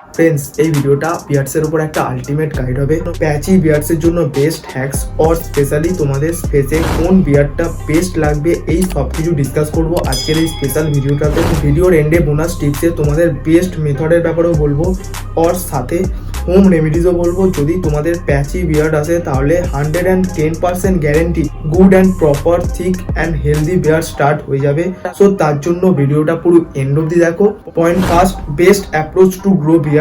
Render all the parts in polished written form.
Friends, এই ভিডিওটা বিয়ার্ডসের উপর একটা আলটিমেট গাইড হবে। প্যাচি বিয়ার্ডসের জন্য বেস্ট হ্যাক্স অর স্পেশালি তোমাদের ফেসে কোন বিয়ার্ডটা বেস্ট লাগবে এই সব কিছু ডিসকাস করবো আজকের এই স্পেশাল ভিডিওটাতে। ভিডিওর এন্ডে বোনাস টিপসে তোমাদের বেস্ট মেথডের ব্যাপারেও বলবো, অর সাথে হোম রেমিডিজও বলবো। যদি তোমাদের প্যাচি বিয়ার্ড আসে তাহলে 110% guarantee good and proper thick and healthy beard start হয়ে যাবে। সো তার জন্য ভিডিওটা পুরো এন্ড অব্দি দেখো। Point first, best approach to grow beard.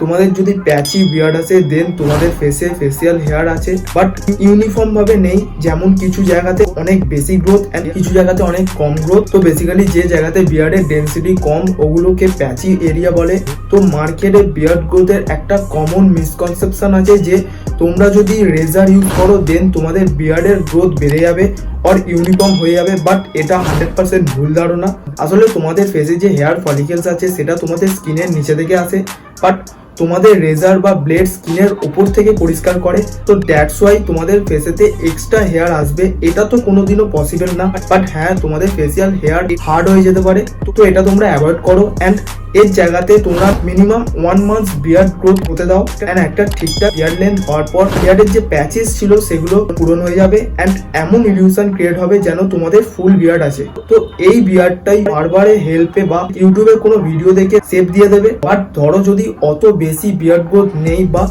তোমাদের যদি প্যাচি বিয়ার্ড আছে দেন তোমাদের ফেসে ফেসিয়াল হেয়ার আছে বাট ইউনিফর্ম ভাবে নেই, যেমন কিছু জায়গাতে অনেক বেশি গ্রোথ অ্যান্ড কিছু জায়গাতে অনেক কম গ্রোথ। তো বেসিক্যালি যে জায়গাতে বিয়ার্ডের ডেন্সিটি কম ওগুলোকে প্যাচি এরিয়া বলে। তো মার্কেটে বিয়ার্ড গ্রোথের একটা কমন মিসকনসেপশন আছে যে তোমরা যদি রেজার ইউজ করো দেন তোমাদের বিয়ার্ডের গ্রোথ বেড়ে যাবে আর ইউনিফর্ম হয়ে যাবে, বাট এটা 100% ভুল ধারণা। আসলে তোমাদের ফেসে যে হেয়ার ফলিকেলস আছে সেটা তোমাদের স্কিনের নিচে থেকে আসে, বাট তোমাদের রেজার বা ব্লেড স্কিনের উপর থেকে পরিষ্কার করে। তো দ্যাটস ওয়াই তোমাদের ফেসেতে এক্সট্রা হেয়ার আসবে, এটা তো কোনোদিনও পসিবল না। বাট হ্যাঁ, তোমাদের ফেসিয়াল হেয়ার হার্ড হয়ে যেতে পারে, তো এটা তোমরা অ্যাভয়েড করো। অ্যান্ড এর জায়গাতে তোমরা মিনিমাম 1 মান্থ বিয়ার্ড গ্রোথ হতে দাও অ্যান্ড একটা ঠিকঠাক বিয়ার্ড লেন্থ হওয়ার পর বিয়ার্ডের যে প্যাচেস ছিল সেগুলো পূরণ হয়ে যাবে অ্যান্ড এমন ইলিউশন ক্রিয়েট হবে যেন তোমাদের ফুল বিয়ার্ড আছে। তো এই বিয়ার্ডটাই বারবারে হেল্পে বা ইউটিউবে কোনো ভিডিও দেখে সেভ দিয়ে দেবে। বাট ধরো যদি অত বেশি বিয়ার্ড গ্রোথ নেই বা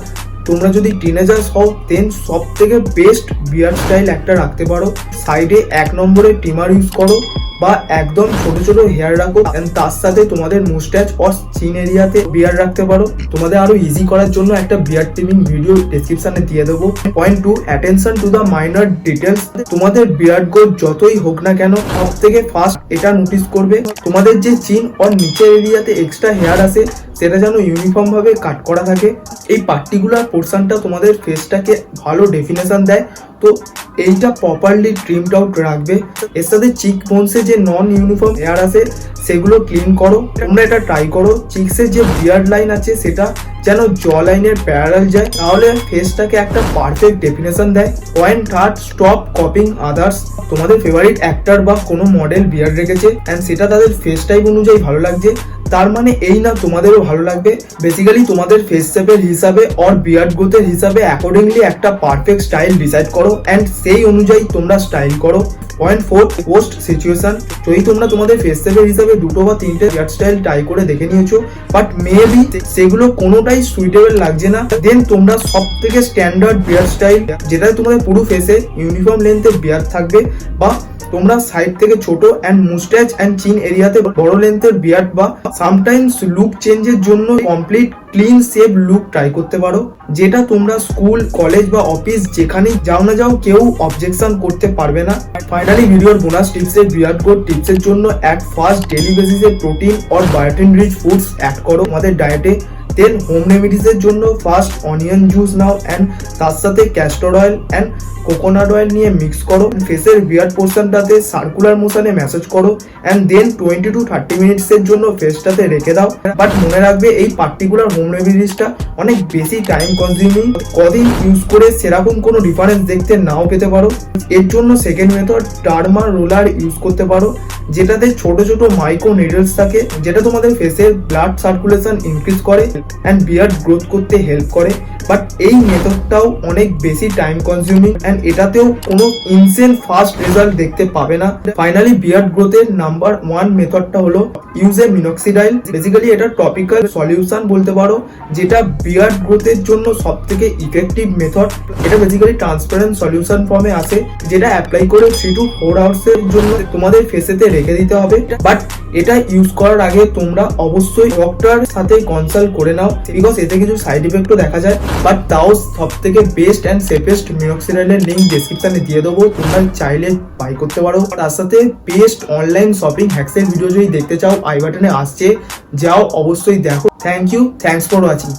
তোমরা যদি টিনেজার্স হও দেন সব থেকে বেস্ট বিয়ার্ড স্টাইল একটা রাখতে পারো। সাইডে 1 নম্বরে ট্রিমার ইউজ করো বা একদম ছোট ছোট হেয়ার রাখো এন্ড তার সাথে তোমাদের মুস্টাচ অর চিন এরিয়াতে বিয়ার্ড রাখতে পারো। তোমাদের আরো ইজি করার জন্য একটা বিয়ার্ড ট্রিমিং ভিডিও ডেসক্রিপশনে দিয়ে দেবো। Point 2, attention to the minor details. তোমাদের বিয়ার্ড গ্রোথ যতই হোক না কেন সব থেকে ফার্স্ট এটা নোটিস করবে তোমাদের যে চিন অর নিচের এরিয়াতে এক্সট্রা হেয়ার আছে সেটা যেন ইউনিফর্ম ভাবে কাট করা থাকে। এই পার্টিকুলার পোর্শনটা তোমাদের ফেসটাকে ভালো ডেফিনেশন দেয়, তো এইটা প্রপারলি ট্রিমড আউট রাখবে। এর সাথে চিক বোনসে যে নন ইউনিফর্ম হেয়ার আছে সেগুলো ক্লিন করো। তোমরা এটা ট্রাই করো চিকসের যে বিয়ার্ড লাইন আছে সেটা যেন জ লাইনের প্যারালাল যায়, তাহলে ফেসটাকে একটা পারফেক্ট ডেফিনেশন দেয়। Point 3, stop copying others. তোমাদের ফেভারিট অ্যাক্টর বা কোনো মডেল বিয়ার্ড রেখেছে অ্যান্ড সেটা তাদের ফেস টাইপ অনুযায়ী ভালো লাগছে, তার মানে এই না তোমাদেরও ভালো লাগবে। বেসিক্যালি তোমাদের ফেস শেপের হিসাবে অর বিয়ার্ড গ্রোথের হিসাবে অ্যাকর্ডিংলি একটা পারফেক্ট স্টাইল ডিসাইড করো অ্যান্ড সেই অনুযায়ী তোমরা স্টাইল করো। Point 4, post situation. যদি তোমরা তোমাদের ফেস শেপের হিসাবে 2 বা 3টে বিয়ার্ড স্টাইল ট্রাই করে দেখে নিয়েছো বাট মেবি সেগুলো কোনোটাই সুইটেবল লাগছে না, দেন তোমরা সব থেকে স্ট্যান্ডার্ড বিয়ার্ড স্টাইল যেটা তোমাদের পুরো ফেসে ইউনিফর্ম লেন্থের বিয়ার্ড থাকবে বা তোমরা সাইড থেকে ছোট অ্যান্ড মুস্টাচ অ্যান্ড চিন এরিয়াতে বড় লেন্থের বিয়ার্ড বা সামটাইমস লুক চেঞ্জের জন্য complete clean shave look try করতে পারো, যেটা তোমরা স্কুল কলেজ বা অফিস যেখানেই যাও না যাও কেউ অবজেকশন করতে পারবে না। ফাইনালি ভিডিওর বোনাস টিপসে বিয়ার্ড গ্রোথ টিপসের জন্য অ্যাট ফার্স্ট ডেলি বেসিসে protein or biotin rich foods add করো আমাদের ডায়েটে। দেন হোম রেমিডিসের জন্য ফার্স্ট অনিয়ন জুস নাও অ্যান্ড তার সাথে castor oil and coconut oil নিয়ে মিক্স করো। ফেসের বিয়ার্ড পোর্শনটাতে সার্কুলার মোশনে ম্যাসাজ করো অ্যান্ড দেন 20 to 30 মিনিটসের জন্য ফেসটাতে রেখে দাও। বাট মনে রাখবে এই পার্টিকুলার হোম রেমিডিসটা অনেক বেশি টাইম কনজিউমিং, কদিন ইউজ করে সেরকম কোনো ডিফারেন্স দেখতে নাও পেতে পারো। এর জন্য second method derma roller use করতে পারো, যেটাতে ছোট ছোট মাইক্রো নিডলস থাকে, যেটা তোমাদের ফেসের ব্লাড সার্কুলেশন ইনক্রিজ করে অ্যান্ড বিয়ার্ড গ্রোথ করতে হেল্প করে। বাট এই মেথডটাও অনেক বেশি টাইম কনজিউমিং অ্যান্ড এটাতেও কোনো ইনসেন্ট ফাস্ট রেজাল্ট দেখতে পাবে না। ফাইনালি বিয়ার্ড গ্রোথের নাম্বার 1 মেথডটা হলো ইউজ এ মিনক্সিডাইল। বেসিক্যালি এটা টপিক্যাল সলিউশন বলতে পারো, যেটা বিয়ার্ড গ্রোথের জন্য সব থেকে ইফেক্টিভ মেথড। এটা বেসিক্যালি ট্রান্সপারেন্ট সলিউশন ফর্মে আসে, যেটা অ্যাপ্লাই করে 3 to 4 আওয়ার্সের জন্য তোমাদের ফেসেতে রেখে দিতে হবে। বাট এটা ইউজ করার আগে তোমরা অবশ্যই ডক্টর সাথে কনসাল্ট করে নাও, বিকজ এতে কিছু সাইড ইফেক্টও দেখা যায়। বাট তাও সব থেকে বেস্ট অ্যান্ড সেফেস্ট মিনক্সিডাইলের লিঙ্ক ডেসক্রিপশনে দিয়ে দেবো, তোমরা চাইলে বাই করতে পারো। তার সাথে বেস্ট অনলাইন শপিং হ্যাক্সের ভিডিও যদি দেখতে চাও আই বাটনে আসছে, যাও অবশ্যই দেখো। Thank you, thanks for watching.